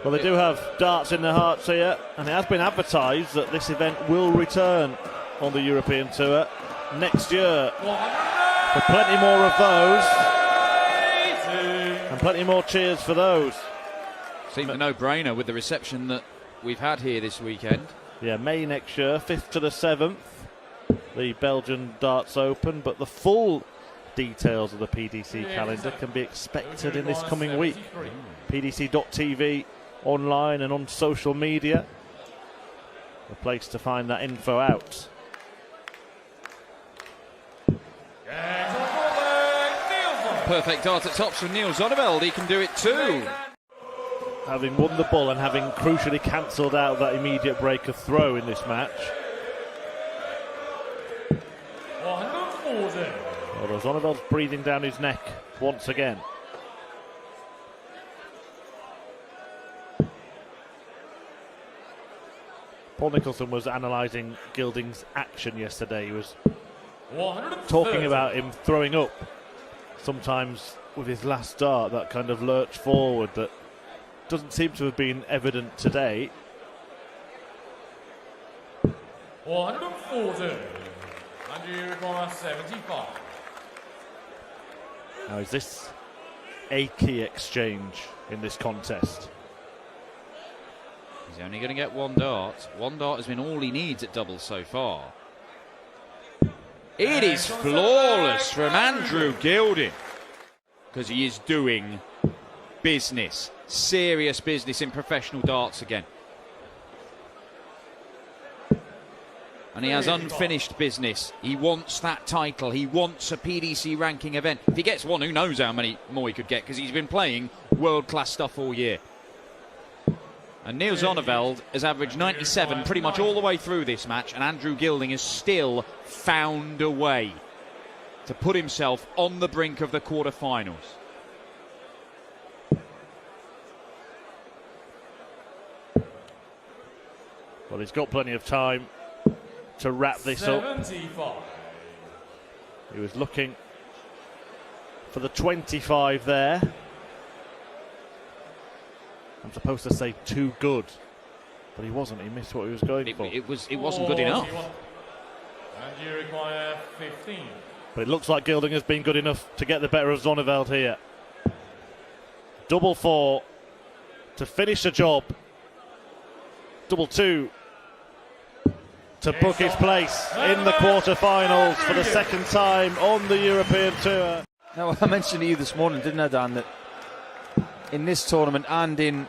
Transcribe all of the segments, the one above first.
Well, they do have darts in their hearts here, and it has been advertised that this event will return on the European Tour next year. For plenty more of those, and plenty more cheers for those. Seemed a no-brainer with the reception that we've had here this weekend. Yeah, May next year, 5th to the 7th, the Belgian Darts Open, but the full details of the PDC calendar can be expected in this coming week. PDC.tv, online and on social media, the place to find that info out. Perfect dart at tops from Niels Zonneveld. He can do it too. Having won the ball and having crucially cancelled out that immediate breaker throw in this match. Well, Zonneveld's breathing down his neck once again. Paul Nicholson was analysing Gilding's action yesterday. He was talking about him throwing up sometimes with his last dart, that kind of lurch forward that doesn't seem to have been evident today. 140. And you require 75. Now, is this a key exchange in this contest? He's only going to get one dart. One dart has been all he needs at doubles so far. It is flawless from Andrew Gilding, because he is doing business, serious business in professional darts again. And he has unfinished business. He wants that title. He wants a PDC ranking event. If he gets one, who knows how many more he could get, because he's been playing world-class stuff all year. And Niels Zonneveld has averaged 97 pretty much all the way through this match, and Andrew Gilding has still found a way to put himself on the brink of the quarterfinals. Well, he's got plenty of time to wrap this up. He was looking for the 25 there. I'm supposed to say too good, but he wasn't. He missed what he was going for. It wasn't good enough. And you require 15. But it looks like Gilding has been good enough to get the better of Zonneveld here. Double 4 to finish the job. Double 2 to book his place in the quarterfinals for the second time on the European Tour. Now, I mentioned to you this morning, didn't I, Dan, that in this tournament and in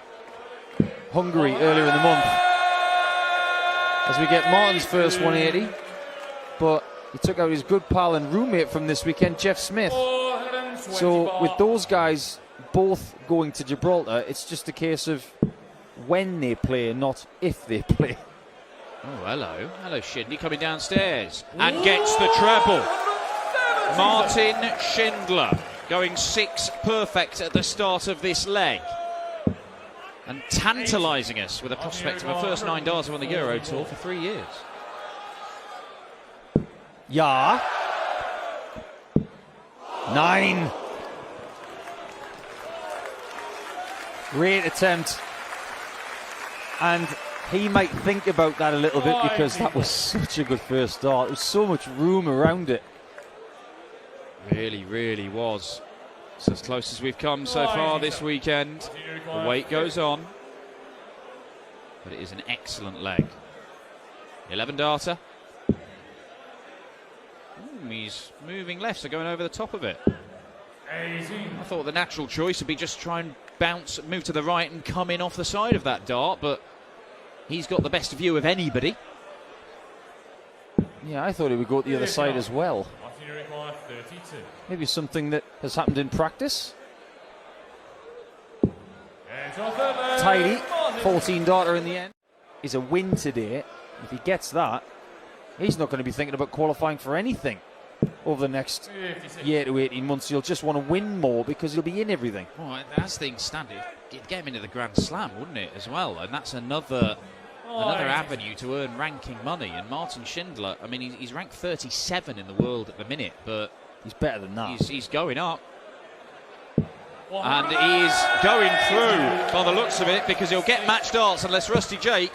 Hungary earlier in the month, as we get Martin's first 180, but he took out his good pal and roommate from this weekend, Jeff Smith. So with those guys both going to Gibraltar, it's just a case of when they play, not if they play. Oh, hello. Hello, Schindler coming downstairs and gets the treble. Martin Schindler going 6 perfect at the start of this leg, and tantalising us with a prospect of a first 9 darts on the Euro Tour for 3 years. Yeah. 9. Great attempt. And he might think about that a little bit, because that was such a good first dart. There was so much room around it. Really, really was. It's as close as we've come so far this weekend. The wait goes on, but it is an excellent leg. 11 darter. He's moving left, so going over the top of it. I thought the natural choice would be just try and bounce, move to the right and come in off the side of that dart, but he's got the best view of anybody. Yeah, I thought he would go to the other side as well. Maybe something that has happened in practice. Tidy, 14 darter in the end. Is a win today. If he gets that, he's not going to be thinking about qualifying for anything over the next year to 18 months. He'll just want to win more because he'll be in everything. Well, as things stand, it'd get him into the Grand Slam, wouldn't it, as well? And that's another avenue to earn ranking money. And Martin Schindler, I mean, he's ranked 37 in the world at the minute, but he's better than that. He's going up. And he's going through by the looks of it, because he'll get match darts unless Rusty Jake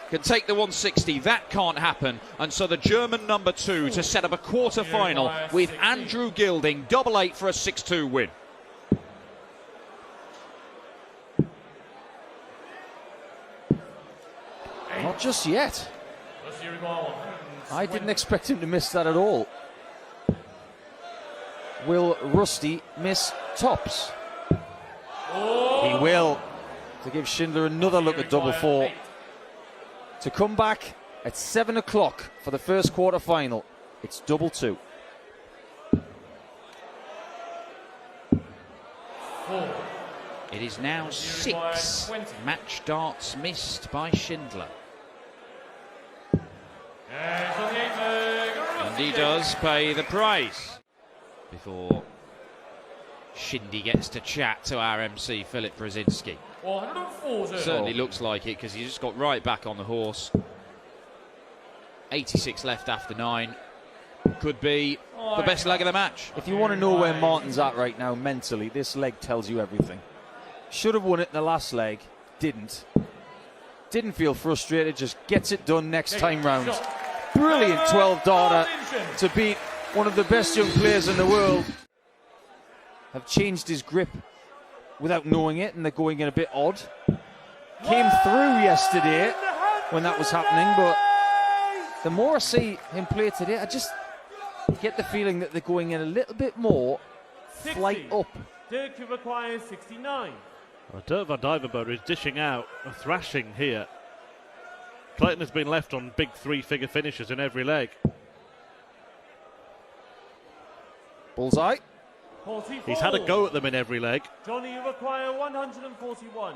can take the 160. That can't happen. And so the German number 2 to set up a quarter-final with Andrew Gilding, 8-8 for a 6-2 win. Not just yet. I didn't expect him to miss that at all. Will Rusty miss tops? He will. To give Schindler another look at double 4. To come back at 7 o'clock for the first quarter final. It's double 2. It is now 6 match darts missed by Schindler. And he does pay the price before Shindy gets to chat to our MC Philip Brzezinski. Certainly looks like it, because he just got right back on the horse. 86 left after 9. Could be the best leg of the match. If you want to know where Martin's at right now mentally, this leg tells you everything. Should have won it in the last leg, didn't. Didn't feel frustrated, just gets it done next time round. Brilliant 12-darter to beat one of the best young players in the world. Have changed his grip without knowing it, and they're going in a bit odd. Came through yesterday when that was happening, but the more I see him play today, I just get the feeling that they're going in a little bit more flight up. Dirk requires 69. Well, Dirk van Dijvenbode is dishing out a thrashing here. Clayton has been left on big 3-figure finishes in every leg. Bullseye. 44. He's had a go at them in every leg. Johnny, you require 141.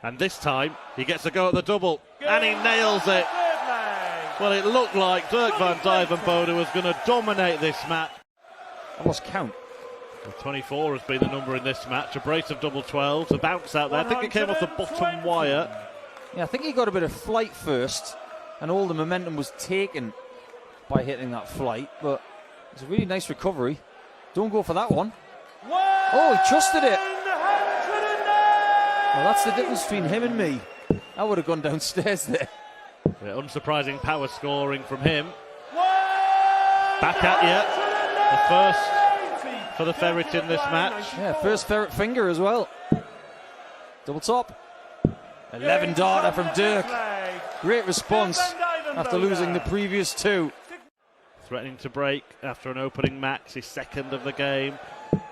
And this time, he gets a go at the double. And he nails it. Well, it looked like Dirk van Dijvenbode was going to dominate this match. I lost count. Well, 24 has been the number in this match. A brace of double 12s, a bounce out there. I think it came off the bottom wire. Yeah, I think he got a bit of flight first, and all the momentum was taken by hitting that flight, but it's a really nice recovery. Don't go for that one. Oh, he trusted it. Well, that's the difference between him and me. I would have gone downstairs there. Yeah, unsurprising power scoring from him. Back at you. The first for the ferret in this match. Yeah, first ferret finger as well. Double top. 11-darter from Dirk. Great response after losing the previous 2. Threatening to break after an opening max, his second of the game.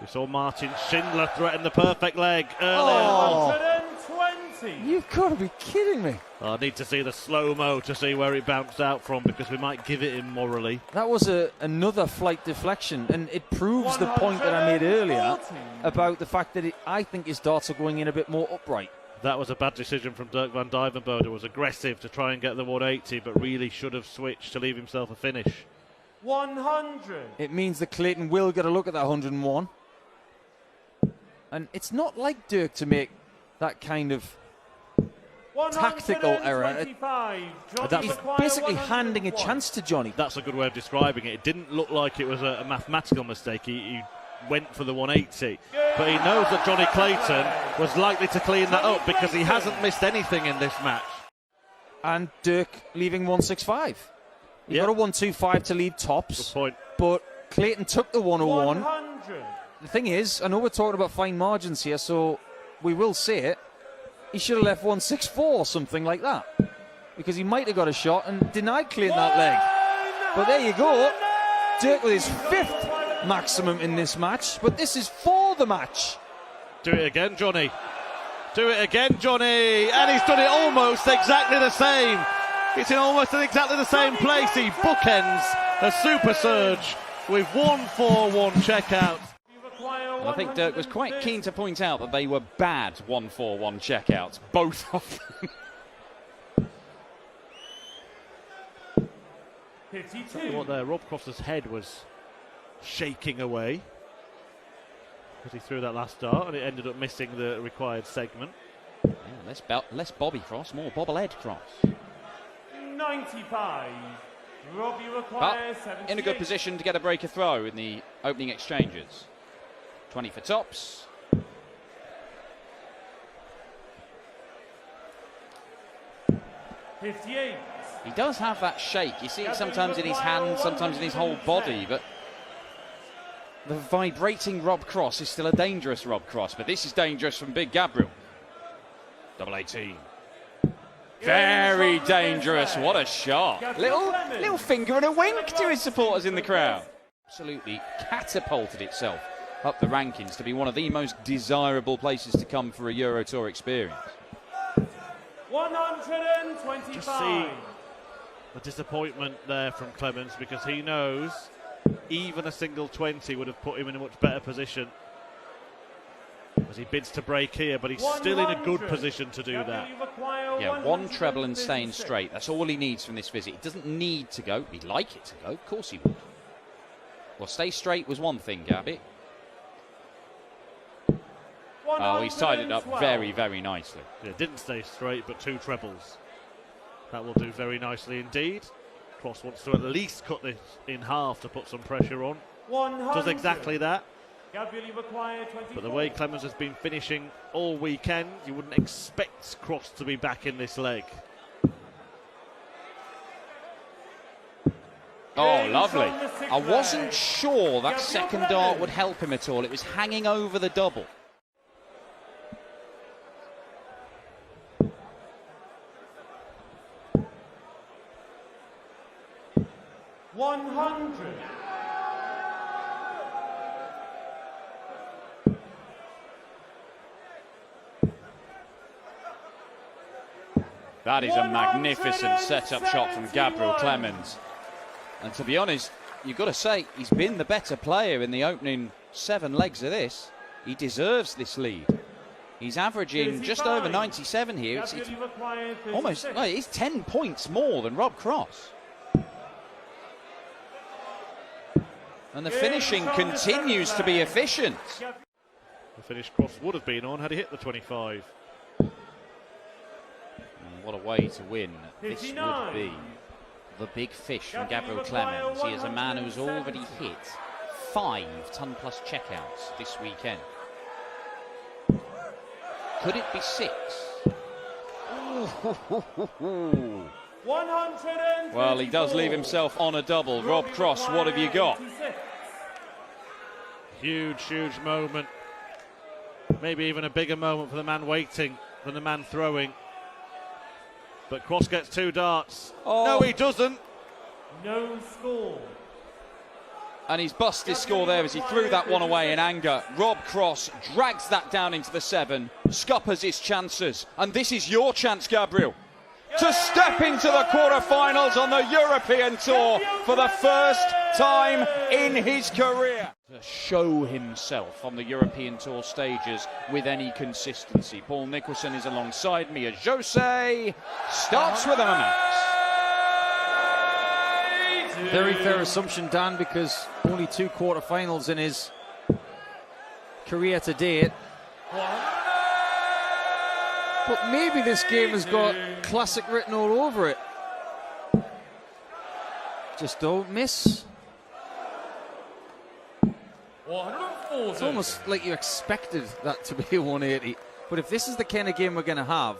We saw Martin Schindler threaten the perfect leg earlier. Oh, you've got to be kidding me. I need to see the slow-mo to see where it bounced out from, because we might give it him morally. That was another flight deflection, and it proves the point that I made earlier about the fact that I think his darts are going in a bit more upright. That was a bad decision from Dirk van Dijvenbode. Was aggressive to try and get the 180, but really should have switched to leave himself a finish. 100. It means that Clayton will get a look at that 101. And it's not like Dirk to make that kind of tactical error. He's basically handing a chance to Johnny. That's a good way of describing it. It didn't look like it was a mathematical mistake. He went for the 180, but he knows that Johnny Clayton was likely to clean that up, because he hasn't missed anything in this match. And Dirk leaving 165. He got a 125 to lead tops. Good point. But Clayton took the 101. 100. The thing is, I know we're talking about fine margins here, so we will say it. He should have left 164 or something like that, because he might have got a shot and denied Clayton that leg. But there you go. Dirk with his 5th maximum in this match, but this is for the match. Do it again, Johnny. Do it again, Johnny. And he's done it almost exactly the same. It's in almost exactly the same place. He bookends a super surge with 141 checkouts. And I think Dirk was quite keen to point out that they were bad 141 checkouts, both of them. 52. What there, Rob Crofter's head was shaking away as he threw that last dart, and it ended up missing the required segment. Yeah, less Bobby Cross, more bobblehead Cross. 95. Robbie requires But 78. in a good position to get a breaker throw in the opening exchanges. 20 for tops. $58. He does have that shake. You see it sometimes in his hands, sometimes in his whole body, but the vibrating Rob Cross is still a dangerous Rob Cross, but this is dangerous from Big Gabriel. Double 18. Very dangerous. What a shot. Little finger and a wink to his supporters in the crowd. Absolutely catapulted itself up the rankings to be one of the most desirable places to come for a Euro Tour experience. 125. Just see the disappointment there from Clemens, because he knows even a single 20 would have put him in a much better position as he bids to break here, but he's still in a good position to do that. Yeah, one treble and staying straight. That's all he needs from this visit. He doesn't need to go. He'd like it to go. Of course he would. Well, stay straight was one thing, Gabby. Oh, he's tied it up very, very nicely. Yeah, didn't stay straight, but 2 trebles. That will do very nicely indeed. Cross wants to at least cut this in half to put some pressure on. Does exactly that. But the way Clemens has been finishing all weekend, you wouldn't expect Cross to be back in this leg. Oh, lovely. I wasn't sure that second dart would help him at all. It was hanging over the double. That is a magnificent set-up shot from Gabriel Clemens. And to be honest, you've got to say, he's been the better player in the opening 7 legs of this. He deserves this lead. He's averaging just over 97 here. It's almost, well, it's 10 points more than Rob Cross. And the finishing continues to be efficient. The finish Cross would have been on had he hit the 25. And what a way to win. This would be the big fish from Gabriel Clemens. He is a man who's already hit 5 ton-plus checkouts this weekend. Could it be 6? Well, he does leave himself on a double. Rob Cross, what have you got? Huge, huge moment. Maybe even a bigger moment for the man waiting than the man throwing. But Cross gets 2 darts. Oh. No, he doesn't. No score. And he's bust his score there as he threw that one away in anger. Rob Cross drags that down into the 7, scuppers his chances. And this is your chance, Gabriel, to step into the quarterfinals on the European Tour for the first time in his career. To show himself on the European Tour stages with any consistency. Paul Nicholson is alongside me as Jose starts with a max. Very fair assumption, Dan, because only 2 quarterfinals in his career to date. But maybe this game has got classic written all over it. Just don't miss. It's almost like you expected that to be a 180. But if this is the kind of game we're going to have,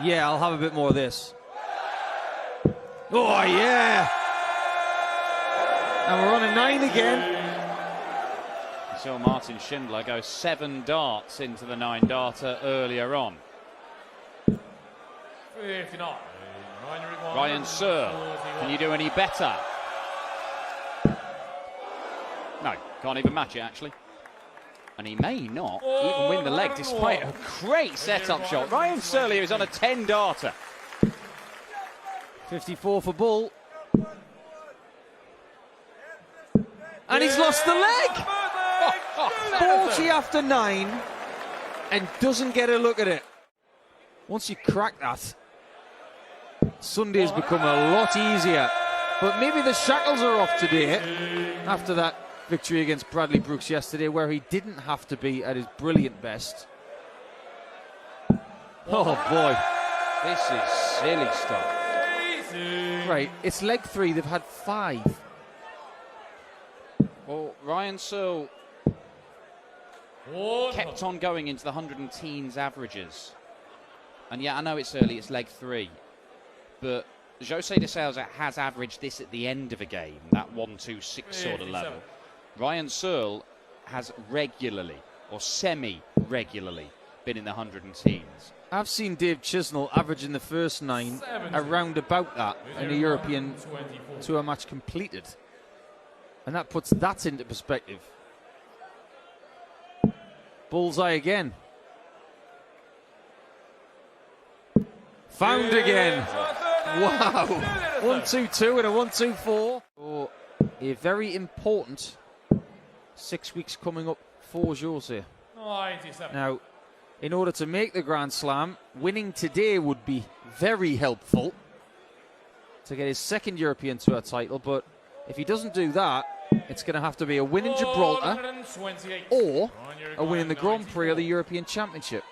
yeah, I'll have a bit more of this. Oh, yeah! And we're on a 9 again. So Martin Schindler goes 7 darts into the 9-darter earlier on. 59. Ryan Searle, can you do any better? No, can't even match it actually. And he may not even win the leg despite a great setup shot. Ryan Searle here is on a 10-darter. 54 for Bull. And he's lost the leg! 40 after 9 and doesn't get a look at it. Once you crack that, Sunday's become a lot easier. But maybe the shackles are off today after that victory against Bradley Brooks yesterday, where he didn't have to be at his brilliant best. Oh boy. This is silly stuff. Right, it's leg 3, they've had 5. Well, Ryan Searle kept on going into the 100-teens averages. And yeah, I know it's early, it's leg 3. But Jose de Sousa has averaged this at the end of a game, that 1-2-6 sort of level. Ryan Searle has regularly, or semi-regularly, been in the 100-teens. I've seen Dave Chisnell average in the first 9 around about that in a European Tour match completed. And that puts that into perspective. Bullseye again. Found again. Wow. 1-2-2 and a 1-2-4. So a very important 6 weeks coming up for Jose. Now, in order to make the Grand Slam, winning today would be very helpful to get his second European Tour title, but if he doesn't do that, it's going to have to be a win in Gibraltar or a win in the Grand Prix or the European Championship,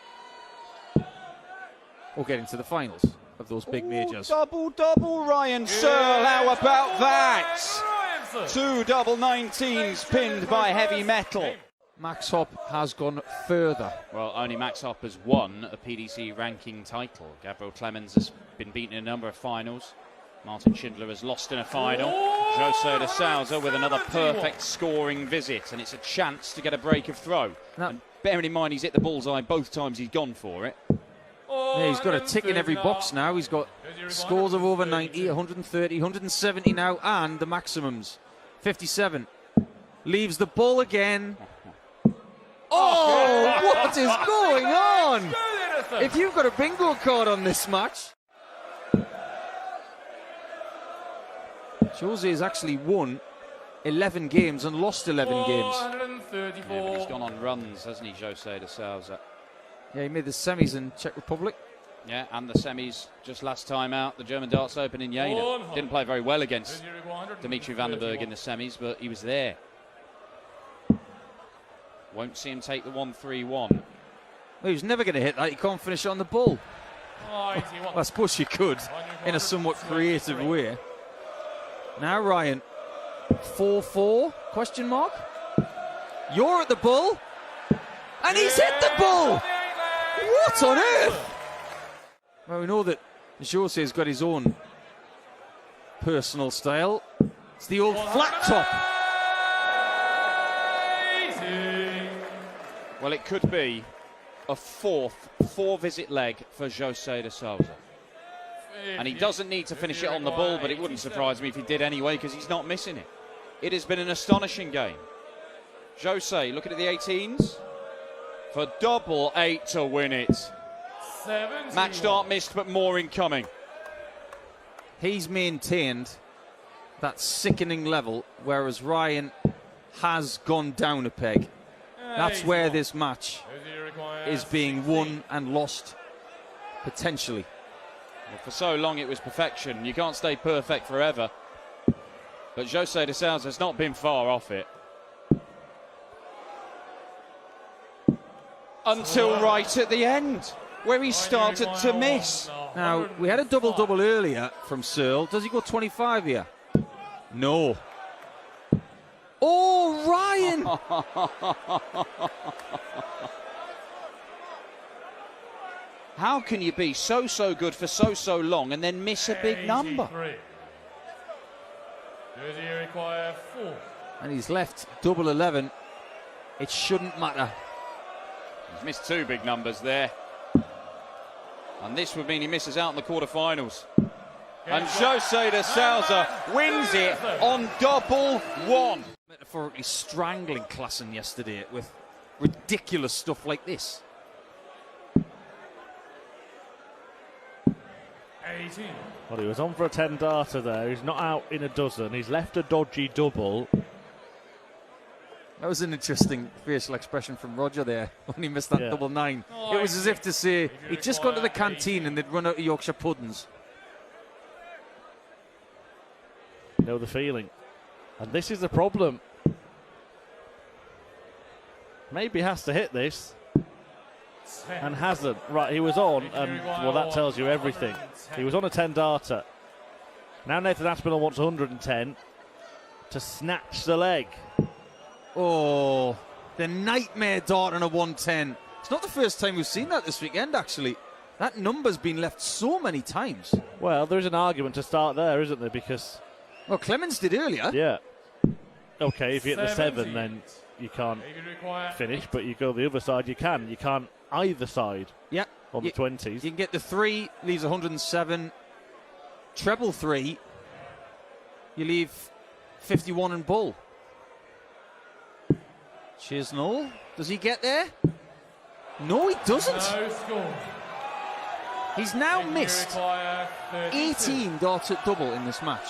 or getting to the finals of those big majors. Double Ryan Searle, how about that? 2 double 19s pinned by heavy metal. Max Hopp has gone further. Well, only Max Hopp has won a PDC ranking title. Gabriel Clemens has been beaten in a number of finals. Martin Schindler has lost in a final. Jose de Sousa with another perfect scoring visit, and it's a chance to get a break of throw. And bearing in mind he's hit the bullseye both times he's gone for it. Yeah, he's got a tick in every box now. He's got scores of over 90, 130, 170 now, and the maximums. 57. Leaves the ball again. Oh, what is going on? If you've got a bingo card on this match. Jose has actually won 11 games and lost 11 games. Yeah, but he's gone on runs, hasn't he, Jose de Sousa? Yeah, he made the semis in Czech Republic. Yeah, and the semis just last time out, the German Darts Open in Jena. Didn't play very well against Dimitri van den Berg in the semis, but he was there. Won't see him take the 1-3-1. Well, he was never going to hit that. He can't finish on the ball. Well, I suppose you could, in a somewhat creative way. Now Ryan, 4-4, question mark? You're at the bull, and he's hit the bull! What on earth? Well, we know that Jose's got his own personal style. It's the old flat top. Well, it could be a four-visit leg for Jose de Sousa. And he doesn't need to finish it on the ball, but it wouldn't surprise me if he did anyway, because he's not missing it. It has been an astonishing game. Jose, looking at the 18s, for double 8 to win it. Match start missed, but more incoming. He's maintained that sickening level, whereas Ryan has gone down a peg. That's where this match is being won and lost, potentially. Well, for so long it was perfection. You can't stay perfect forever. But Jose de Sousa has not been far off it. Until right at the end, where he started to miss. Now, we had a double-double earlier from Searle. Does he go 25 here? No. Oh, Ryan! How can you be so good for so long and then miss a big number? And he's left double 11. It shouldn't matter. He's missed 2 big numbers there. And this would mean he misses out in the quarterfinals. And Jose de Sousa wins it on double 1. Metaphorically strangling Klassen yesterday with ridiculous stuff like this. 18. Well, he was on for a 10-darter there. He's not out in a dozen. He's left a dodgy double. That was an interesting facial expression from Roger there when he missed that double 9. It was as if to say he'd just gone to the canteen and they'd run out of Yorkshire puddings. Know the feeling. And this is the problem. Maybe has to hit this. And hasn't. Right, he was on, and well, that tells you everything. He was on a 10-darter. Now Nathan Aspinall wants 110 to snatch the leg. Oh, The nightmare dart on a 110. It's not the first time we've seen that this weekend, actually. That number's been left so many times. Well, there is an argument to start there, isn't there? Because... Well, Clemens did earlier. Yeah. Okay, if you hit the 7, 70. then you can't If you require finish, but you go the other side, you can. You can't either side Yeah. on the 20s. You can get the 3, leaves 107. Treble 3, you leave 51 and bull. Chisnell, does he get there? No, he doesn't. no score. He's now If you missed require 32. 18 darts at double in this match.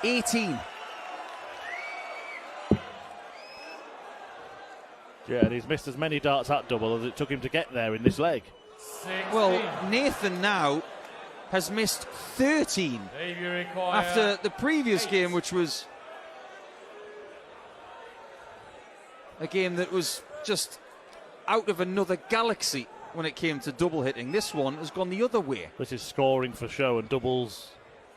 18. Yeah, and he's missed as many darts at double as it took him to get there in this leg. 16. Well, Nathan now has missed 13 If you require after the previous 8. game, which was a game that was just out of another galaxy when it came to double hitting. This one has gone the other way. This is scoring for show, and doubles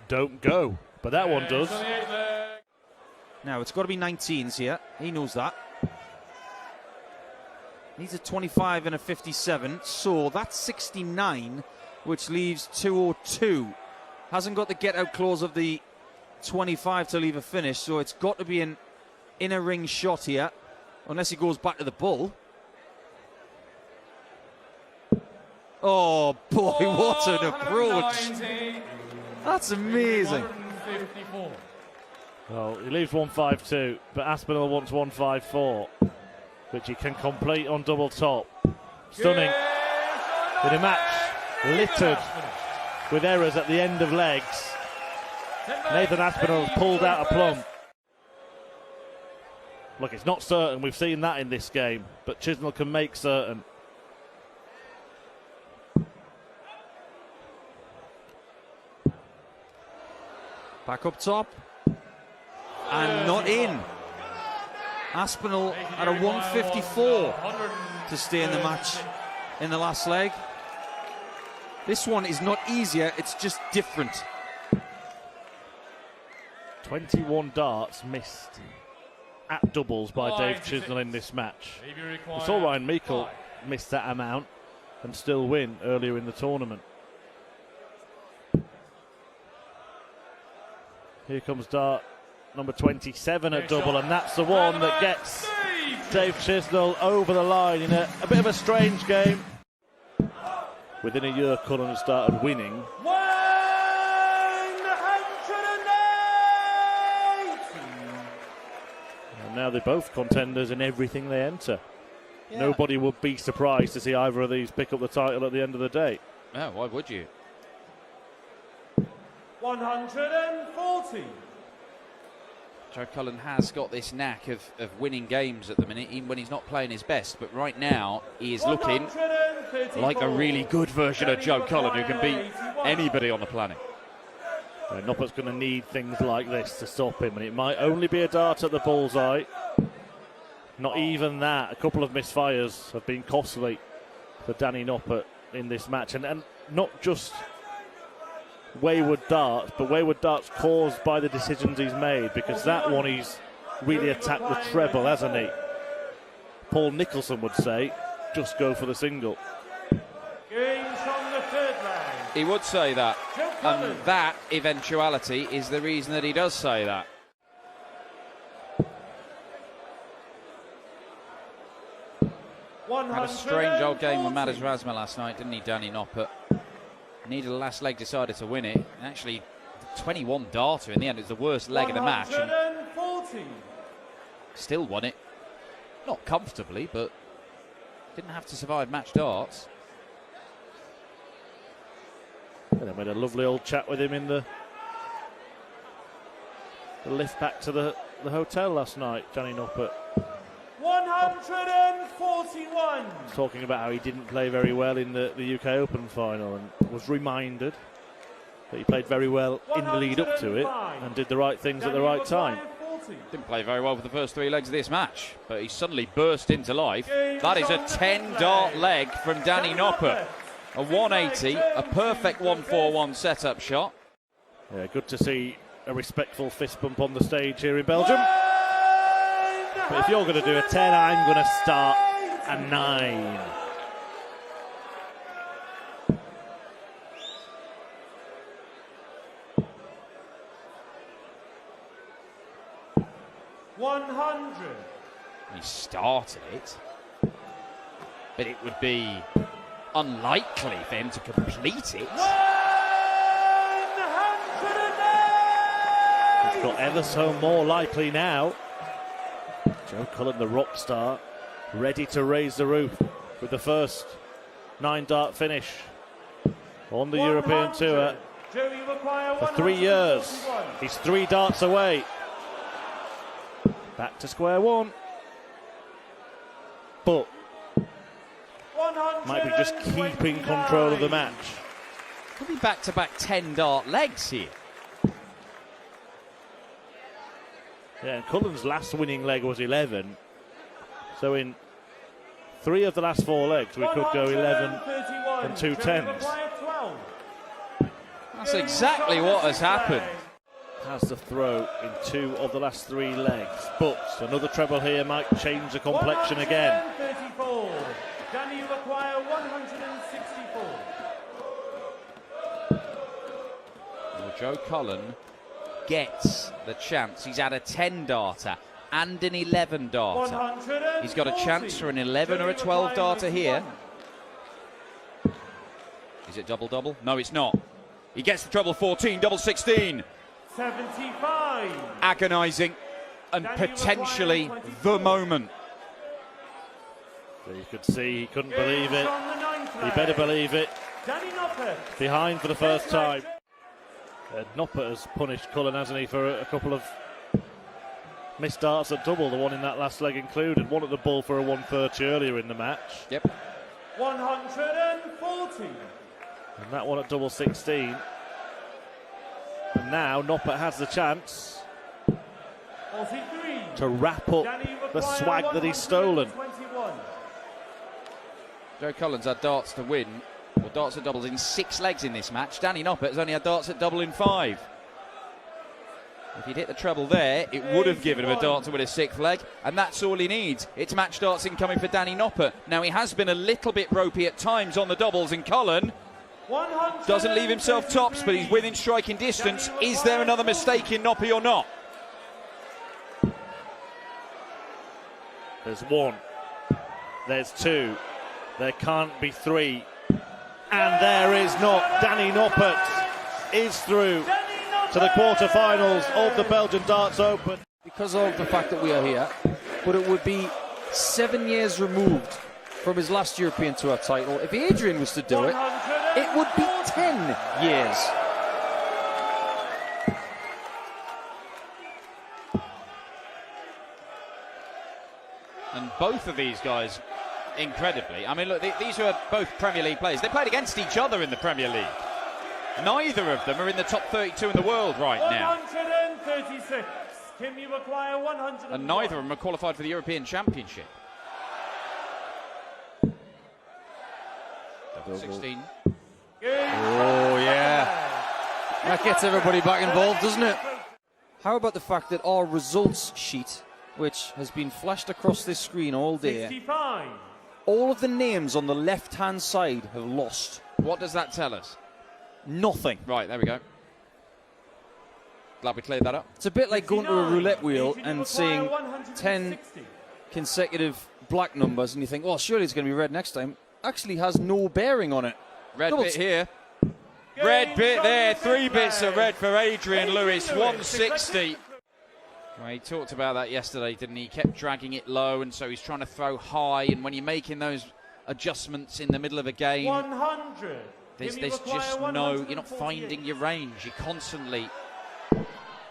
don't go. But that one does. 28 leg. Now, it's got to be 19s here. He knows that. Needs a 25 and a 57. So that's 69, which leaves 202. Hasn't got the get-out clause of the 25 to leave a finish, so it's got to be an inner ring shot here, unless he goes back to the bull. Oh, boy, what an approach. 190. That's amazing. 154. Well, he leaves 152, but Aspinall wants 154, which he can complete on double top. Stunning. In a match littered with errors at the end of legs, Nathan Aspinall pulled out a plum. Look, it's not certain. We've seen that in this game, but Chisnell can make certain. Back up top. And not in. Aspinall at a 154 to stay in the match in the last leg. This one is not easier, it's just different. 21 darts missed at doubles by Dave Chisnell in this match. We saw Ryan Meikle miss that amount and still win earlier in the tournament. Here comes dart number 27 at double, and that's the one that gets Dave Chisnell over the line in a bit of a strange game. Within a year, Cullen has started winning. 108! And now they're both contenders in everything they enter. Yeah. Nobody would be surprised to see either of these pick up the title at the end of the day. Oh, why would you? 140! Joe Cullen has got this knack of winning games at the minute, even when he's not playing his best. But right now, he is looking like a really good version of Joe Cullen, who can beat anybody on the planet. Noppert's going to need things like this to stop him, and it might only be a dart at the bullseye. Not even that. A couple of misfires have been costly for Danny Noppert in this match, and not just wayward darts, but wayward darts caused by the decisions he's made, because that one he's really attacked the treble, hasn't he? Paul Nicholson would say, just go for the single. Games from the third round. He would say that, Joe Cullen. and that eventuality is the reason that he does say that. Had a strange old game with Madas Razma last night, didn't he, Danny Noppert? Needed a last leg, decided to win it. And actually, 21 darter in the end. It was the worst leg of the match. And 140. still won it. Not comfortably, but didn't have to survive match darts. And then we had a lovely old chat with him in the lift back to the hotel last night, Danny Noppert. 141. Talking about how he didn't play very well in the UK Open final, and was reminded that he played very well in the lead up to it and did the right things at the right time. Didn't play very well for the first 3 legs of this match, but he suddenly burst into life. That is a 10-dart leg from Danny Noppert. A 180, a perfect 141 setup shot. Yeah, good to see a respectful fist bump on the stage here in Belgium. But if you're going to do a 10, I'm going to start a 9. He started it, but it would be unlikely for him to complete it. It's got ever so more likely now. Joe Cullen, the rock star, ready to raise the roof with the first 9-dart finish on the European Tour for 3 years. He's 3 darts away. Back to square one. But might be just keeping control of the match. Could be back-to-back 10-dart legs here. Yeah, and Cullen's last winning leg was 11. So in 3 of the last 4 legs, we could go 11 and 2 10s. That's exactly what has happened. Has the throw in 2 of the last 3 legs. But another treble here might change the complexion again. Danny, you require 164. Well, Joe Cullen gets the chance. He's had a 10-darter and an 11-darter. He's got a chance for an 11 or a 12-darter here. Is it double-double? No, it's not. He gets the treble 14, double 16. 75. Agonising and potentially the moment. So you could see he couldn't believe it. He better believe it. Behind for the first time. Noppert has punished Cullen, hasn't he, for a couple of missed darts at double, the one in that last leg included. One at the ball for a 130 earlier in the match. Yep. 140. And that one at double 16. And now Noppert has the chance 43. to wrap up the swag that he's stolen. Joe Cullen's had darts to win, or darts at doubles in 6 legs in this match. Danny Noppert has only had darts at double in 5. If he'd hit the treble there, it would have given him a dart to win a 6th leg, and that's all he needs. It's match darts incoming for Danny Noppert. Now, he has been a little bit ropey at times on the doubles, and Cullen doesn't leave himself tops, but he's within striking distance. Is there another mistake in Noppy or not? There's 1. There's 2. There can't be 3. And there is not. Danny Noppert is through to the quarterfinals of the Belgian Darts Open. Because of the fact that we are here, but it would be 7 years removed from his last European Tour title. If Adrian was to do it, it would be 10 years. And both of these guys, incredibly, I mean, look, these are both Premier League players. They played against each other in the Premier League. Neither of them are in the top 32 in the world right now. 136. Kim, you require 100. And neither of them are qualified for the European Championship. 16. Oh, yeah. That gets everybody back involved, doesn't it? How about the fact that our results sheet, which has been flashed across this screen all day, 65. all of the names on the left-hand side have lost. What does that tell us? Nothing. Right, there we go. Glad we cleared that up. It's a bit like going to a roulette wheel and seeing 10 consecutive black numbers, and you think, oh, surely it's going to be red next time. Actually has no bearing on it. Red bit here. Red bit there. 3 bits of red for Adrian Lewis. 160. Well, he talked about that yesterday, didn't he? He kept dragging it low, and so he's trying to throw high. And when you're making those adjustments in the middle of a game, 100. there's just no, you're not finding your range. You're constantly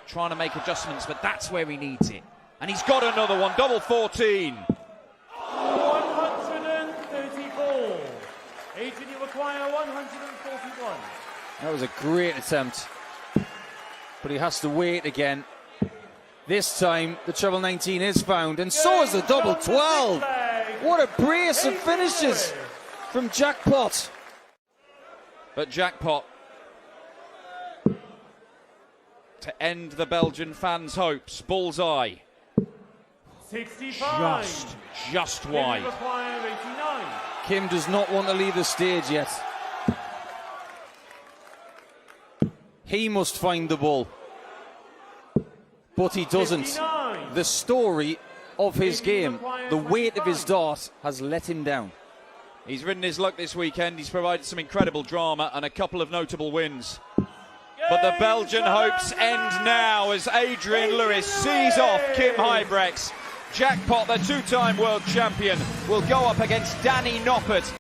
trying to make adjustments, but that's where he needs it. And he's got another one, double 14. 134. Adrian, you require 141. That was a great attempt. But he has to wait again. This time, the treble 19 is found, and so is the double 12. What a brace of finishes from Jackpot. But Jackpot, to end the Belgian fans' hopes, bullseye. 65. Just Kim, you wide. require 89. Kim does not want to leave the stage yet. He must find the ball, but he doesn't. 59. The story of his game, the weight of his dart, has let him down. He's ridden his luck this weekend. He's provided some incredible drama and a couple of notable wins. But the Belgian hopes end now as Adrian Lewis sees off Kim Huybrechts. Jackpot, the two-time world champion, will go up against Danny Noppert.